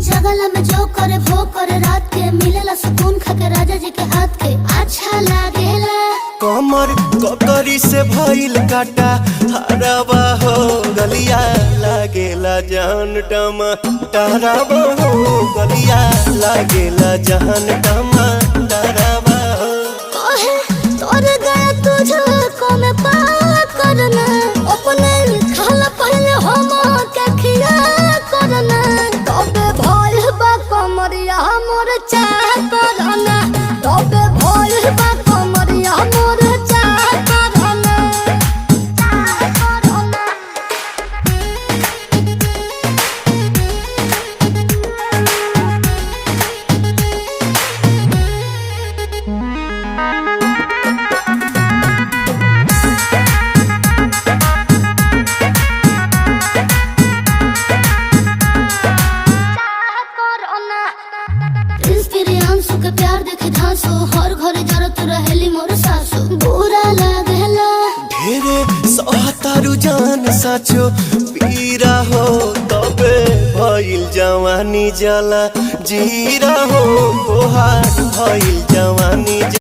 जगला में जो करे वो करे रात के मिलेला सुकून खाके राजा जी के हाथ के अच्छा लागेला। कमर ककरी से भइल काटा हराबा हो गलिया लागेला जान टमा डराबा हो गलिया लागेला जान टमा डराबा हो। कहे तोर गया तुझको मैं पार करना अपने खाला पहले हम के खिया करना तबे भइल बा कमरिया मोर चाह करना तबे भइल बा कमरिया मोर चाह करना चाह करना। प्रियांशु के प्यार देखे धांसो हर घरे जरत रहेली मोर सासु बुरा लागेला। ढेरे सहतारू जान साचो पीरा हो तबे भइल जवानी जला जीरा हो तोहार भइल जवानी।